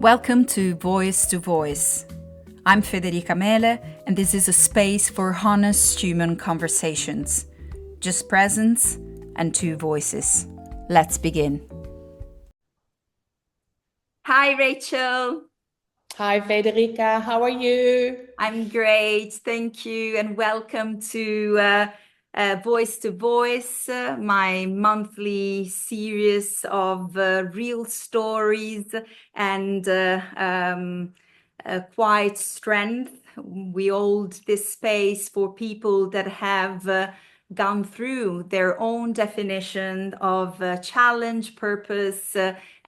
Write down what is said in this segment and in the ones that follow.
Welcome to Voice. I'm Federica Mele, and this is a space for honest human conversations. Just presence and two voices. Let's begin. Hi, Rachel. Hi, Federica. How are you? I'm great, thank you, and welcome to Voice, my monthly series of real stories and quiet strength. We hold this space for people that have gone through their own definition of challenge, purpose,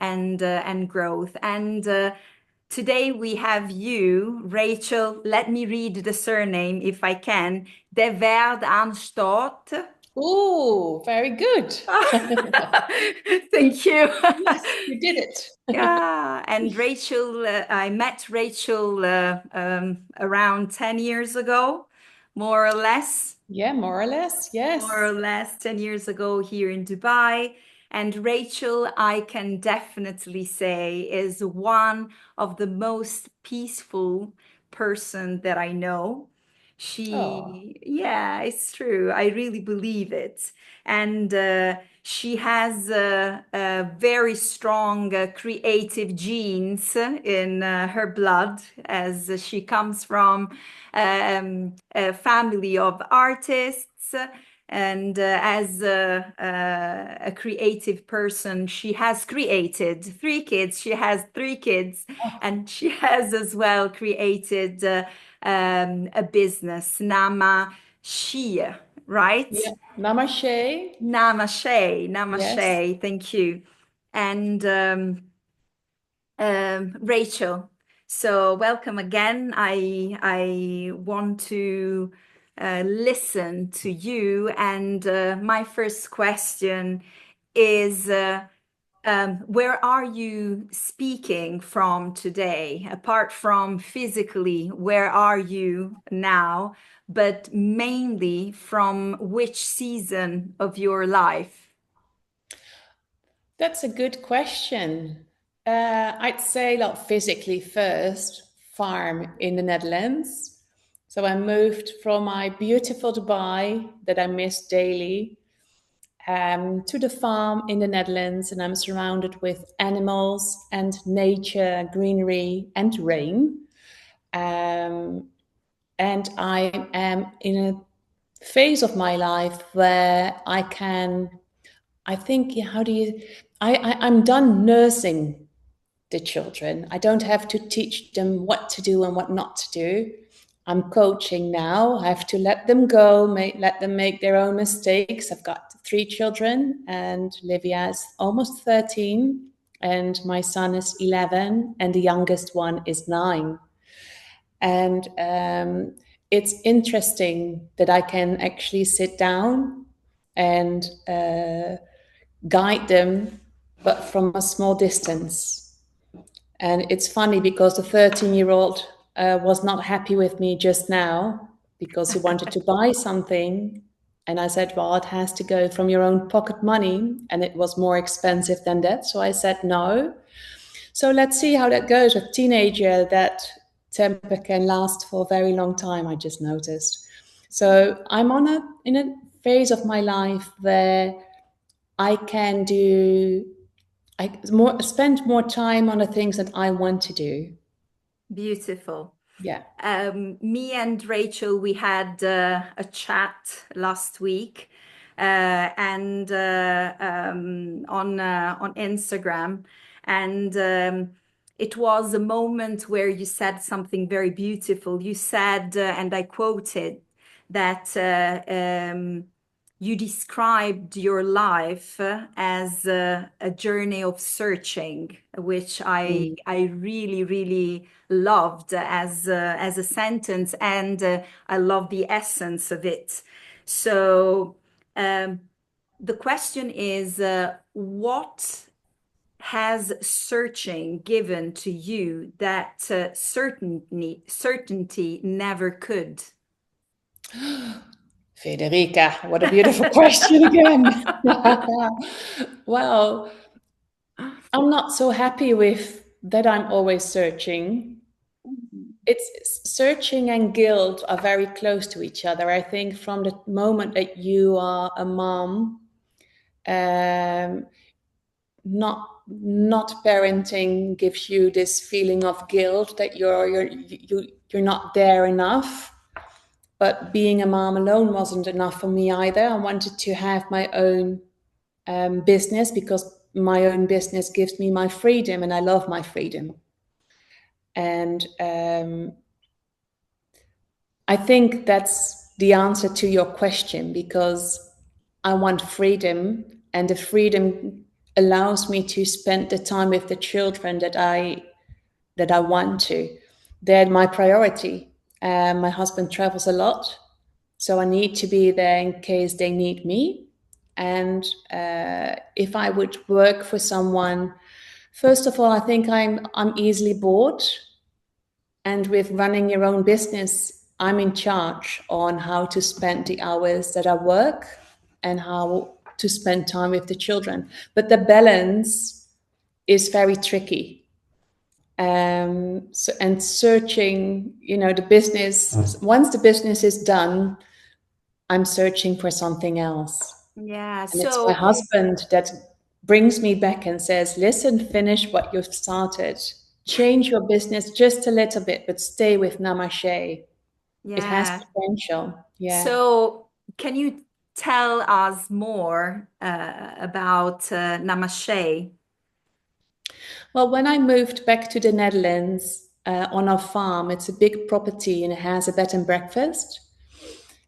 and growth. And today we have you, Rachel. Let me read the surname if I can. De Weerd Aanstoot. Oh, very good. Thank you. Yes, you did it. Yeah, and Rachel, I met Rachel around 10 years ago, more or less. Yeah, more or less. Yes. More or less 10 years ago here in Dubai. And Rachel, I can definitely say, is one of the most peaceful person that I know. Oh, Yeah, it's true. I really believe it. And she has very strong creative genes in her blood, as she comes from a family of artists. And as a creative person, she has created three kids. She has three kids, and she has as well created a business, Nama Shia, right? yeah. Namaste. Yes. Namaste. Thank you. And Rachel, so welcome again. I want to listen to you, and my first question is, where are you speaking from today? Apart from physically, where are you now? But mainly from which season of your life? That's a good question. I'd say, like, physically first, farm in the Netherlands. So I moved from my beautiful Dubai that I miss daily to the farm in the Netherlands, and I'm surrounded with animals and nature, greenery, and rain. Um, and I am in a phase of my life where I think, yeah, how do you, I'm done nursing the children. I don't have to teach them what to do and what not to do. I'm coaching now. I have to let them go, let them make their own mistakes. I've got three children, and Livia is almost 13, and my son is 11, and the youngest one is 9. And it's interesting that I can actually sit down and guide them, but from a small distance. And it's funny because the 13-year-old was not happy with me just now because he wanted to buy something. And I said, well, it has to go from your own pocket money. And it was more expensive than that. So I said, no. So let's see how that goes with teenager. That temper can last for a very long time, I just noticed. So I'm in a phase of my life where I can spend more time on the things that I want to do. Beautiful. Yeah. Me and Rachel, we had a chat last week, and on Instagram, and it was a moment where you said something very beautiful. You said, and I quoted, that you described your life as a journey of searching, which I really, really loved as a sentence, and I love the essence of it. So the question is, what has searching given to you that certainty never could? Federica, what a beautiful question again. Well, I'm not so happy with that I'm always searching. It's searching and guilt are very close to each other. I think from the moment that you are a mom, um, not parenting gives you this feeling of guilt that you're not there enough. But being a mom alone wasn't enough for me either. I wanted to have my own business because my own business gives me my freedom, and I love my freedom. And I think that's the answer to your question, because I want freedom, and the freedom allows me to spend the time with the children that I want to. They're my priority. My husband travels a lot, so I need to be there in case they need me. And if I would work for someone, first of all, I think I'm easily bored. And with running your own business, I'm in charge on how to spend the hours that I work and how to spend time with the children. But the balance is very tricky. So, and searching, the business, once the business is done, I'm searching for something else. Yeah. And it's my So, husband that brings me back and says, listen, finish what you've started. Change your business just a little bit, but stay with Namaste. It has yeah. potential. Yeah. So, can you tell us more about Namaste? Well, when I moved back to the Netherlands on our farm, it's a big property and it has a bed and breakfast.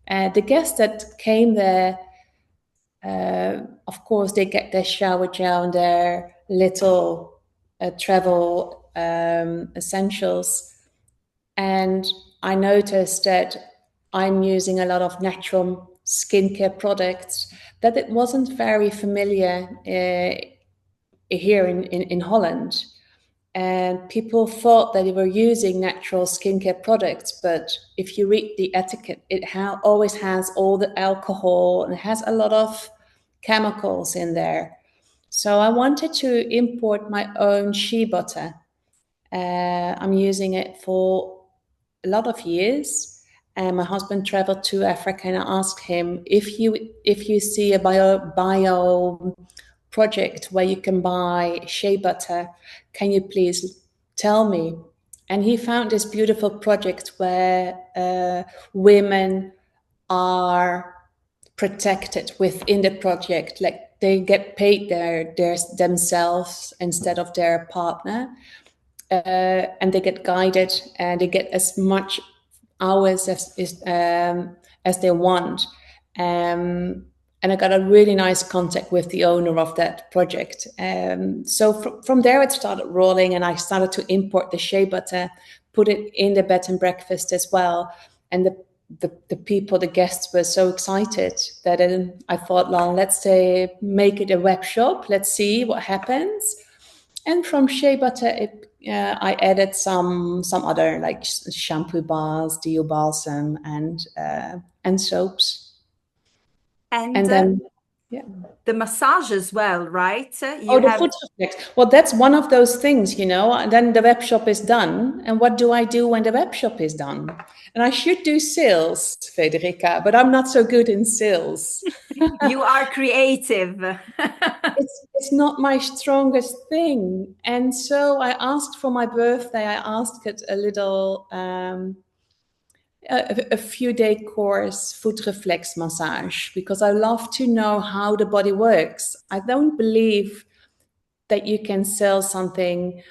The guests that came there, of course, they get their shower gel and their little travel essentials. And I noticed that I'm using a lot of natural skincare products, that it wasn't very familiar here in Holland. And people thought that they were using natural skincare products, but if you read the etiquette, it always has all the alcohol and it has a lot of chemicals in there. So I wanted to import my own shea butter. I'm using it for a lot of years. And my husband traveled to Africa, and I asked him, if you see a bio project where you can buy shea butter, can you please tell me? And he found this beautiful project where women are protected within the project, like they get paid themselves instead of their partner, and they get guided and they get as much hours as they want. And I got a really nice contact with the owner of that project. So from there it started rolling, and I started to import the shea butter, put it in the bed and breakfast as well. And the people, the guests were so excited that I thought, well, let's say make it a web shop. Let's see what happens. And from shea butter, I added some other like shampoo bars, deo balsam, and soaps. And And then, yeah. the massage as well, right? Oh, You the have foot reflex. Well, that's one of those things, And then the web shop is done. And what do I do when the web shop is done? And I should do sales, Federica, but I'm not so good in sales. you are creative. It's not my strongest thing. And so I asked for my birthday, I asked it a little a few day course, foot reflex massage, because I love to know how the body works. I don't believe that you can sell something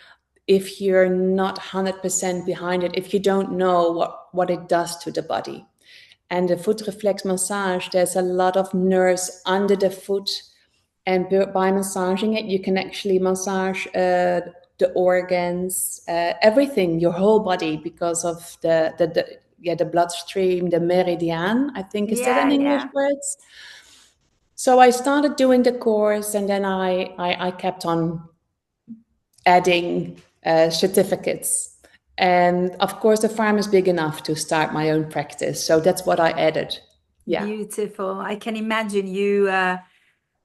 if you're not 100% behind it, if you don't know what it does to the body. And the foot reflex massage, there's a lot of nerves under the foot, and by massaging it, you can actually massage the organs, everything, your whole body, because of the bloodstream, the meridian, I think, is that Yeah, in English yeah. words? So I started doing the course, and then I kept on adding certificates. And of course, the farm is big enough to start my own practice. So that's what I added. Yeah. Beautiful. I can imagine you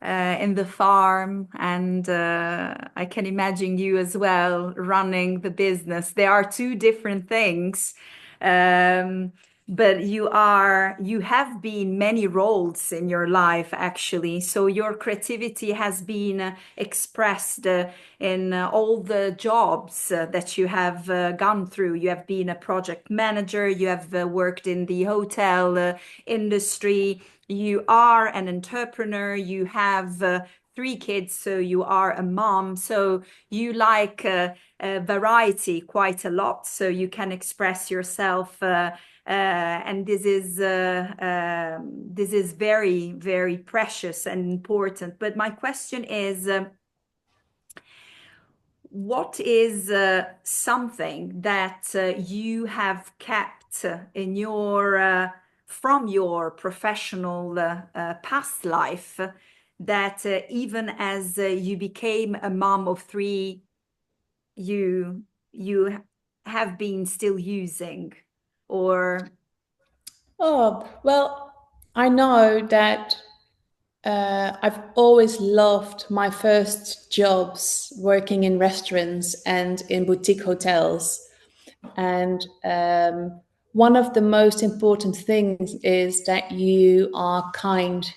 in the farm, and I can imagine you as well running the business. They are two different things, um, but you have been many roles in your life actually. So your creativity has been expressed in all the jobs that you have gone through. You have been a project manager. You have worked in the hotel industry. You are an entrepreneur, you have three kids, so you are a mom. So you like variety quite a lot, so you can express yourself. And this is very, very precious and important. But my question is, what is something that you have kept in your from your professional past life that even as you became a mom of three, you have been still using, or Oh, well, I know that I've always loved my first jobs working in restaurants and in boutique hotels. And one of the most important things is that you are kind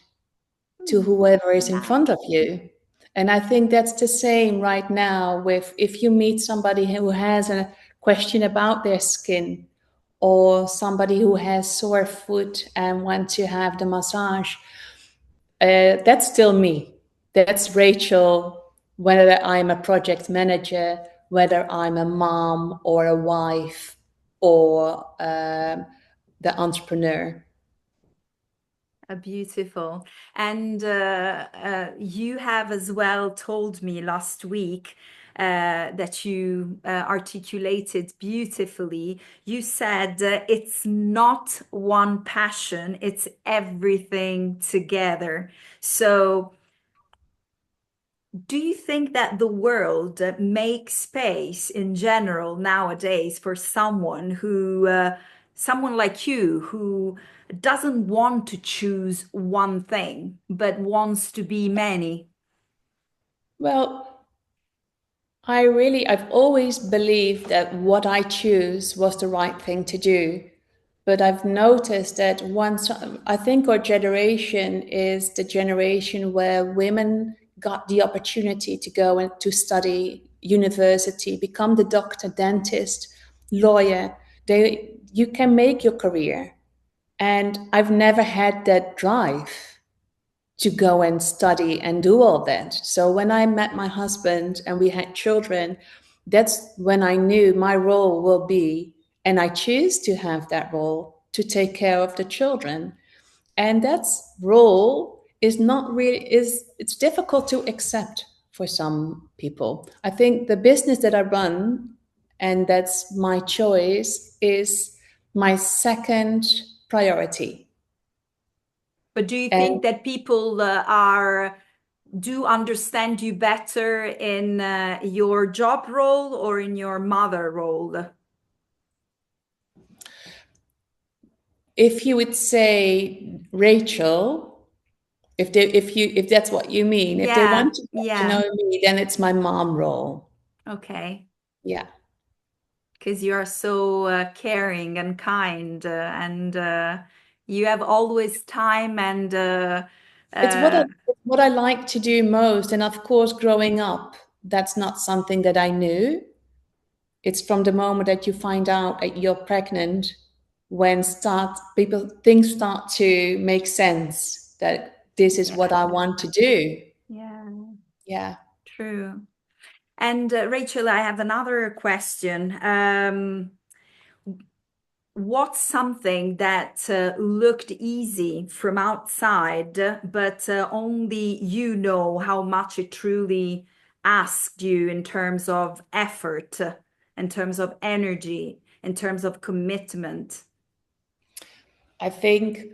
to whoever is in nice. front of you. And I think that's the same right now with if you meet somebody who has a question about their skin or somebody who has sore foot and want to have the massage, that's still me. That's Rachel, whether I'm a project manager, whether I'm a mom or a wife or the entrepreneur. Beautiful. And you have as well told me last week that you articulated beautifully. You said it's not one passion, it's everything together. So, do you think that the world makes space in general nowadays for someone like you, who doesn't want to choose one thing, but wants to be many? Well, I've always believed that what I choose was the right thing to do. But I've noticed that once, I think our generation is the generation where women got the opportunity to go and to study university, become the doctor, dentist, lawyer. You can make your career. And I've never had that drive to go and study and do all that. So when I met my husband and we had children, that's when I knew my role will be, and I choose to have that role to take care of the children. And that's role is not really is it's difficult to accept for some people. I think the business that I run, and that's my choice, is my second priority. But do you think And that people are do understand you better in your job role or in your mother role? if you would say Rachel, if that's what you mean, if they Yeah, want to get to yeah. know me, then it's my mom role. Okay. Yeah. Because you are so caring and kind, and you have always time and uh, It's what I like to do most. And of course, growing up, that's not something that I knew. It's from the moment that you find out that you're pregnant when start people things start to make sense that this is what I yeah, want to do. yeah, Yeah. true. And Rachel, I have another question. What's something that looked easy from outside, but only you know how much it truly asked you in terms of effort, in terms of energy, in terms of commitment? I think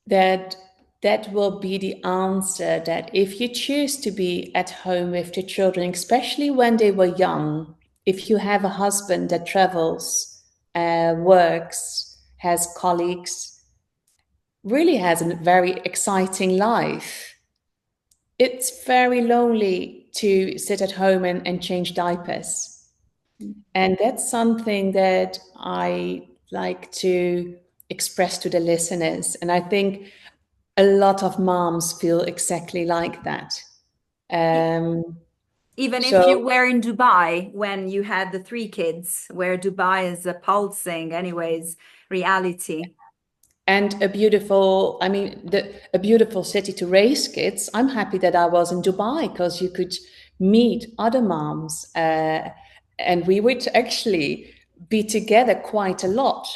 that that will be the answer, that if you choose to be at home with the children, especially when they were young, if you have a husband that travels, works, has colleagues, really has a very exciting life, It's very lonely to sit at home and change diapers. And that's something that I like to express to the listeners. And I think a lot of moms feel exactly like that. E- Um, Even if you so, were in Dubai when you had the three kids, where Dubai is a pulsing, anyways, reality. and a beautiful, I mean, a beautiful city to raise kids. I'm happy that I was in Dubai because you could meet other moms, and we would actually be together quite a lot.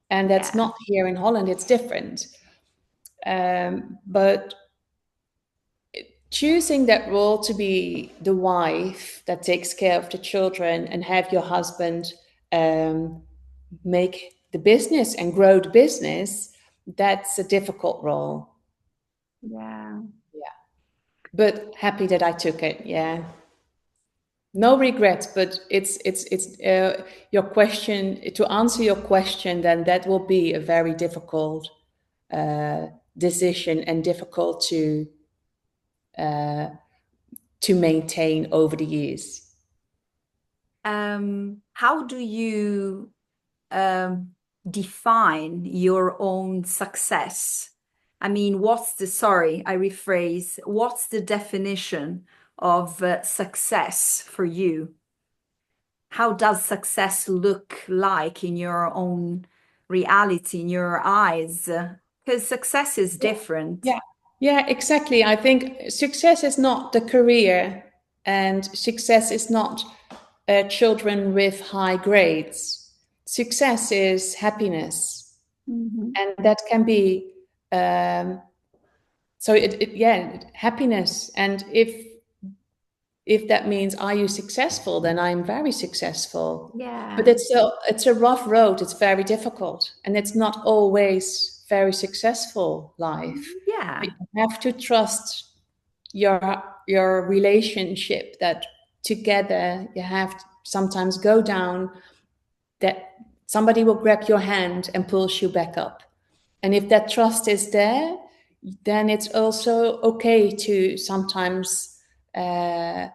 And that's Yeah. not here in Holland, it's different. But choosing that role to be the wife that takes care of the children and have your husband um, make the business and grow the business, that's a difficult role. Yeah. Yeah. But happy that I took it. Yeah. No regrets, but it's your question, to answer your question, then that will be a very difficult uh, decision and difficult to maintain over the years. How do you um, define your own success? I mean, I rephrase, what's the definition of success for you? How does success look like in your own reality, in your eyes? Because success is different. Yeah, yeah, exactly. I think success is not the career, and success is not children with high grades. Success is happiness, Mhm. and that can be um, yeah, happiness. And if that means are you successful, then I'm very successful. But Yeah. it's a rough road. It's very difficult, and it's not always very successful life. But Yeah. you have to trust your relationship, that together you have to sometimes go down, that somebody will grab your hand and pulls you back up. And if that trust is there, then it's also okay to sometimes uh,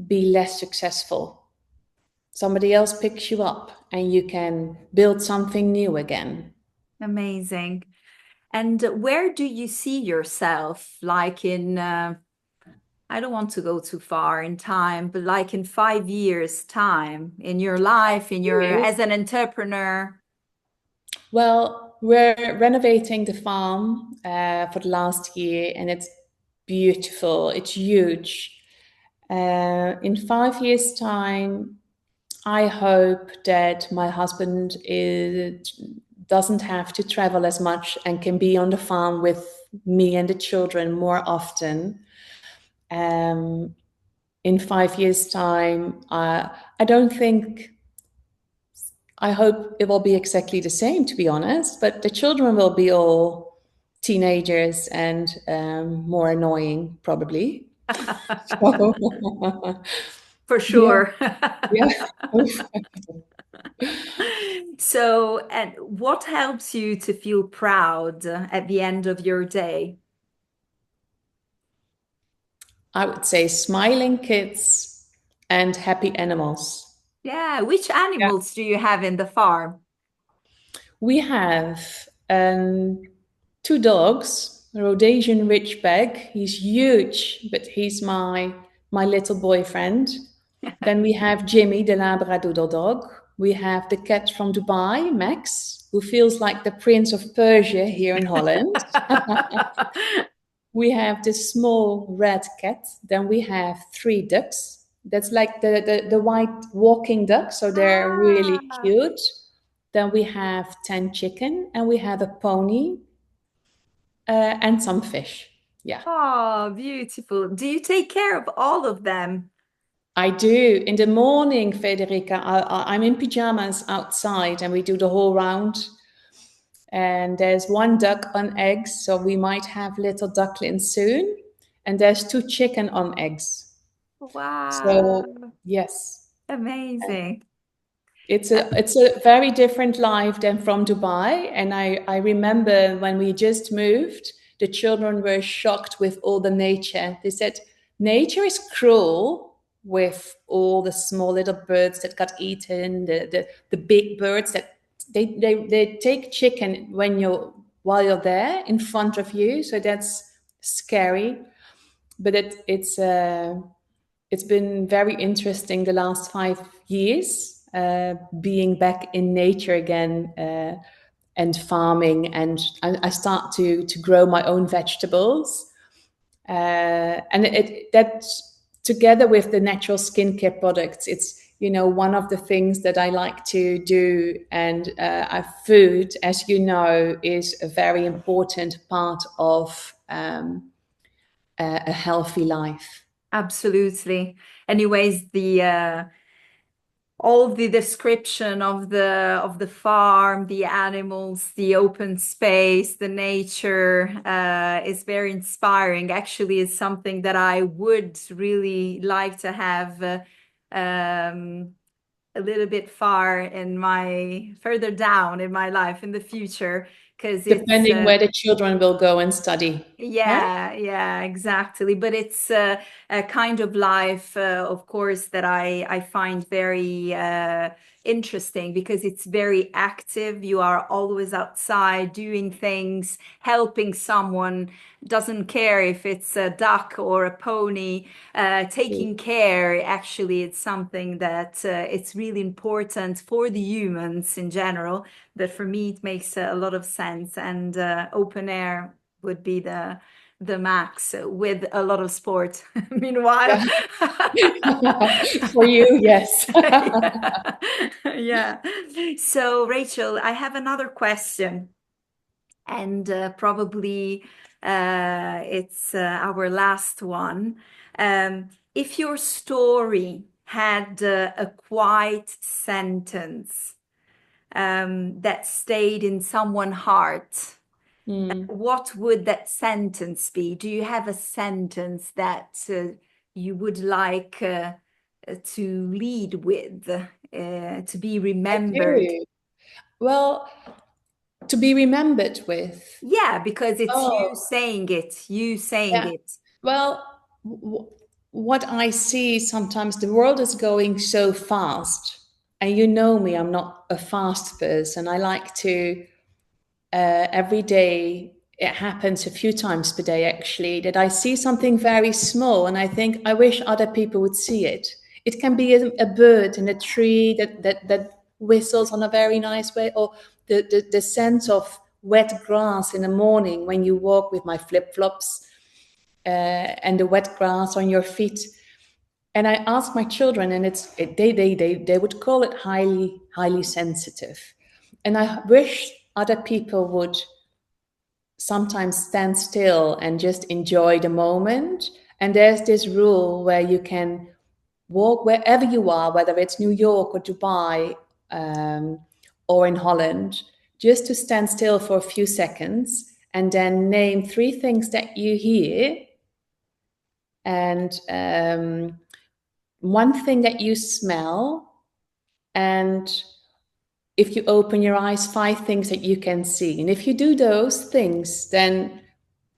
be less successful. Somebody else picks you up and you can build something new again. Amazing. And where do you see yourself, like in, I don't want to go too far in time, but like in 5 years' time in your life, Yes. as an entrepreneur? Well, we're renovating the farm for the last year, and it's beautiful. It's huge. In 5 years' time, I hope that my husband doesn't have to travel as much and can be on the farm with me and the children more often. Um, in 5 years' time, I don't think, I hope it will be exactly the same, to be honest, but the children will be all teenagers and more annoying, probably. So, For yeah, sure. yeah. So, and what helps you to feel proud at the end of your day? I would say smiling kids and happy animals. Yeah, which Yeah. animals do you have in the farm? We have two dogs, a Rhodesian Ridgeback. He's huge, but he's my little boyfriend. Then we have Jimmy, the Labradoodle dog. We have the cat from Dubai, Max, who feels like the Prince of Persia here in Holland. We have this small red cat. Then we have three ducks. That's like the white walking duck. So they're really Ah, cute. Then we have 10 chicken and we have a pony and some fish. Yeah, oh, beautiful. Do you take care of all of them? I do. In the morning, Federica, I'm in pajamas outside and we do the whole round. And there's one duck on eggs. So we might have little ducklings soon. And there's two chicken on eggs. So Wow, yes, amazing. it's a very different life than from Dubai. And I remember when we just moved, the children were shocked with all the nature. They said, nature is cruel with all the small little birds that got eaten, the big birds that they take chicken while you're there in front of you. So that's scary. But it's been very interesting the last 5 years, being back in nature again, and farming, and I start to grow my own vegetables, and that's together with the natural skincare products. It's one of the things that I like to do, and food, as you know, is a very important part of a healthy life. Absolutely. Anyways, the all the description of the farm, the animals, the open space, the nature is very inspiring. Actually, it's something that I would really like to have a little bit further down in my life in the future, because it's Depending where the children will go and study, right? yeah, exactly. But it's a kind of life, of course, that I find very interesting, because it's very active. You are always outside doing things, helping someone, doesn't care if it's a duck or a pony, taking care. Actually, it's something that it's really important for the humans in general. But for me, it makes a lot of sense. And open air would be the max, with a lot of sport. Meanwhile, Yeah. For you, yes. yeah. Yeah. So, Rachel, I have another question, and probably it's our last one. If your story had a quiet sentence that stayed in someone's heart, Mm. what would that sentence be? Do you have a sentence that you would like to lead with, to be I remembered? do. Well, to be remembered with. Yeah, because it's you Oh, saying it, you saying yeah. it. Well, what I see sometimes, the world is going so fast. And you know me, I'm not a fast person. I like to, every day, it happens a few times per day actually, that I see something very small and I think, I wish other people would see it. It can be a bird in a tree that whistles on a very nice way, or the scent of wet grass in the morning when you walk with my flip-flops, and the wet grass on your feet. And I ask my children, and they would call it highly sensitive. And I wish other people would sometimes stand still and just enjoy the moment. And there's this rule where you can walk wherever you are, whether it's New York or Dubai, or in Holland, just to stand still for a few seconds and then name three things that you hear, and one thing that you smell, and if you open your eyes, five things that you can see. And if you do those things, then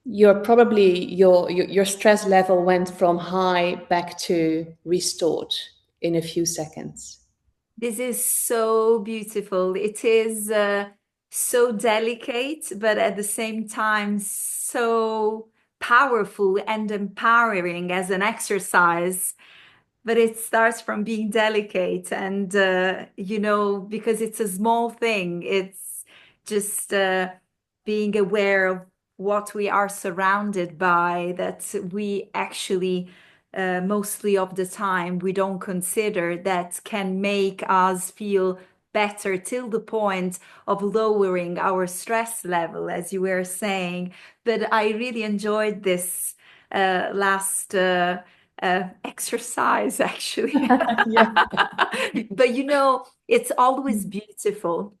you're probably your stress level went from high back to restored in a few seconds. This is so beautiful. It is so delicate, but at the same time, so powerful and empowering as an exercise. But it starts from being delicate, and because it's a small thing, it's just being aware of what we are surrounded by, that we actually mostly of the time we don't consider, that can make us feel better, till the point of lowering our stress level, as you were saying. But I really enjoyed this last exercise, actually. Yeah. But it's always beautiful.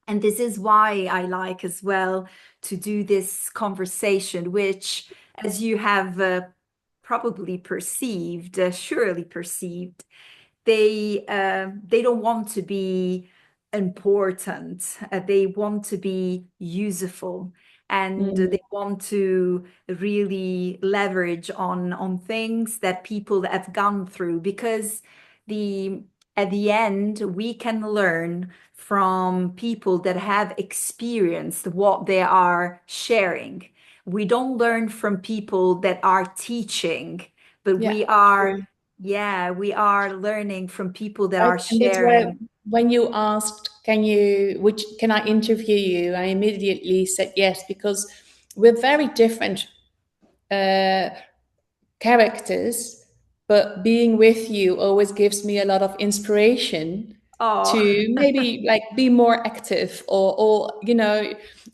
And this is why I like as well to do this conversation, which, as you have probably perceived, surely perceived, they don't want to be important. They want to be useful. and Mm. they want to really leverage on things that people have gone through, because the at the end we can learn from people that have experienced what they are sharing. We don't learn from people that are teaching, but Yeah, we are, true. yeah, we are learning from people that are And that's why sharing. when you asked, can I interview you? I immediately said yes, because we're very different uh, characters, but being with you always gives me a lot of inspiration Oh, to maybe like be more active or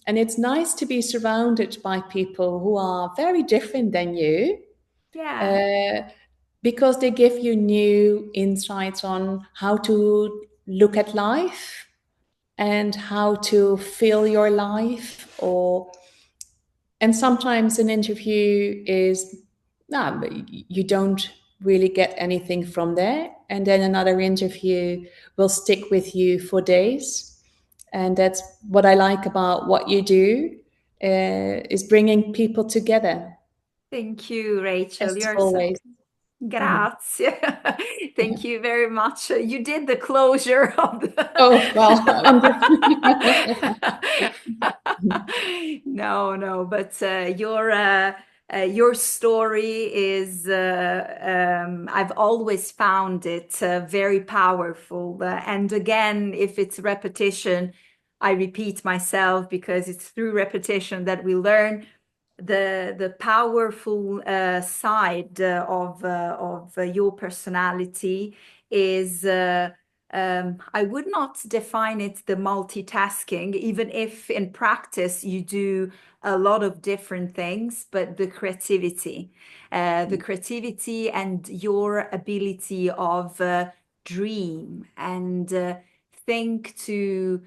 and it's nice to be surrounded by people who are very different than you, yeah. uh, because they give you new insights on how to look at life and how to feel your life. And sometimes an interview is, no, but you don't really get anything from there, and then another interview will stick with you for days. And that's what I like about what you do, is bringing people together, Thank you, Rachel. as You're so always. Mhm. grazie. Thank you very much. You did the closure of Oh, well, I'm just No, no, but your story is, I've always found it very powerful. And again, if it's repetition, I repeat myself, because it's through repetition that we learn the powerful side of your personality is, I would not define it the multitasking, even if in practice you do a lot of different things, but the creativity and your ability of dream and think to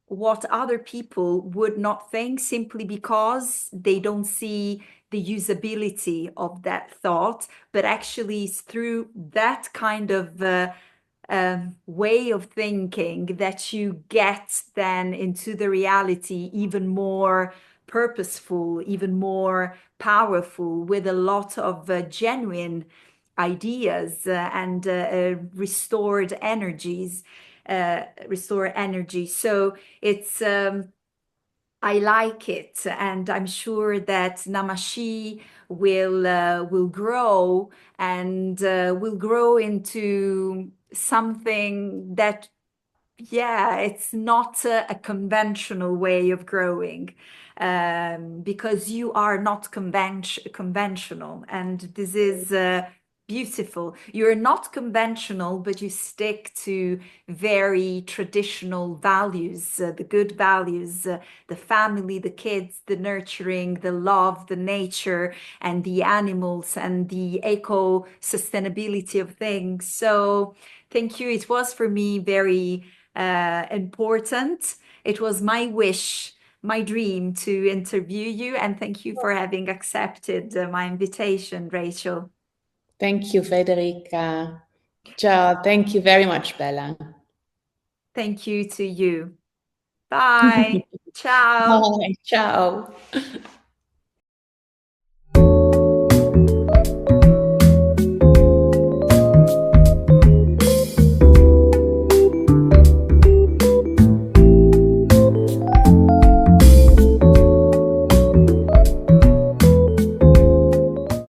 what other people would not think, simply because they don't see the usability of that thought, but actually it's through that kind of way of thinking that you get then into the reality even more purposeful, even more powerful, with a lot of genuine ideas and restore energy. So it's, I like it, and I'm sure that Namashi will grow, and will grow into something that, yeah, it's not a conventional way of growing, because you are not conventional, and this is beautiful. You're not conventional, but you stick to very traditional values, the good values, the family, the kids, the nurturing, the love, the nature, and the animals, and the eco sustainability of things. So, thank you. It was for me very important. It was my wish, my dream to interview you, and thank you for having accepted my invitation, Rachel. Thank you, Federica. Ciao. Thank you very much, Bella. Thank you to you. Bye. Ciao. Bye. Ciao.